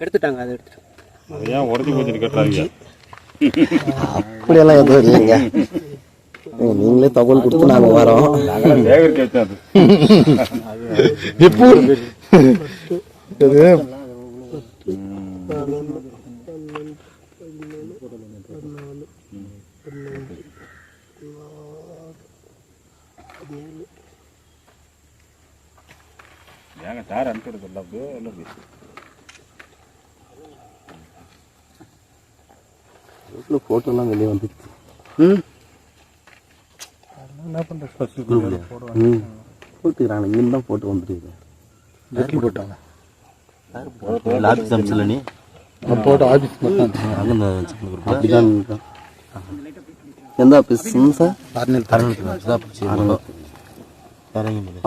எடுத்துட்டாங்க, அதை எடுத்துட்டாங்க. அது ஏன் உடஞ்சி போச்சுன்னு கேட்டாங்க. அப்படியெல்லாம் எதுவும் இல்லைங்க, நீங்களே தகவல் கொடுத்து நாங்கள் வரோம். சேகரிக்க வச்சாது இப்போ ஏங்க தார் அனுப்பிடுது அப்படியே எல்லாம் ஃபோட்டோலாம் வெளியே வந்துச்சு. என்ன பண்ணுறது போட்டுக்கிறாங்க, இங்கே தான் போட்டு வந்துருக்கு. எப்படி போட்டாங்க? ஆஃபீஸ் அமிச்சல நீ போட்டோ ஆஃபீஸ் அப்படிதான். எந்த ஆஃபீஸுங்க சார்?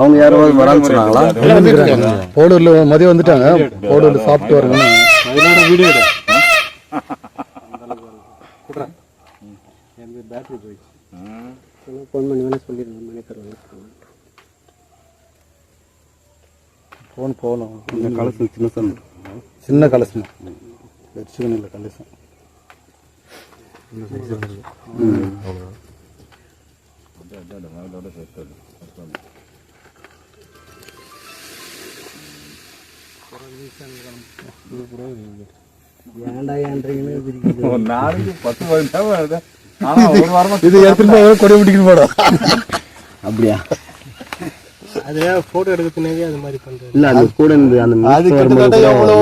அவங்க யாராவது வரான்னு சொன்னாங்களா? போடூர்ல மதியம் வந்துட்டாங்க, போடூர்ல சாப்பிட்டு வருங்க. வீடியோ பேட்டரி போயிடுச்சு, ஃபோன் பண்ணி வேணா சொல்லிடுங்க, மணி தருவாங்க. ஃபோன் போகலாம். இந்த கலசம் சின்ன சார், சின்ன கலசம் வச்சுக்கணும், இல்லை கலசம் ஏன்டா ஏன்றீங்கன்னு ஒரு நாளைக்கு 10-15 வருது. ஆனா ஒரு வாரமா இது எடுத்துட்டு கொடை பிடிக்கணும் போடும். அப்படியா? அது போட்டோ எடுக்கிறதுனாவே அது மாதிரி பண்றது இல்ல, அது கூட அந்த அது கிட்டத்தட்ட எவ்வளோ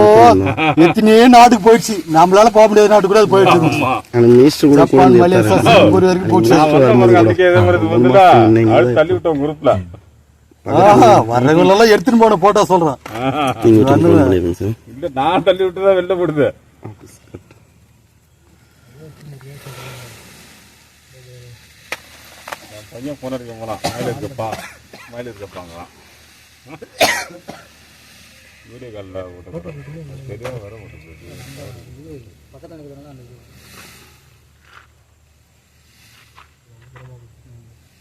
எத்தனையோ நாட்டுக்கு போயிடுச்சு, நம்மளால போக முடியாத நாட்டு கூட அது போயிடுச்சு. அந்த மினிஸ்டர் கூட ஜப்பான், மலேசியா, சிங்கப்பூர் வரைக்கும் போச்சு. தள்ளி விட்டோம் குரூப்ல. வர்றவங்க எல்லாம் எடுத்துன்னு போன போட்டோ சொல்றேன். இல்ல நான் தள்ளி விட்டுதான் வெளில போடுது. பையன் போன இருக்க போலாம், மயில இருப்பாங்களாம். வீடியோ காலில் சரியா வர மாட்டேங்குது.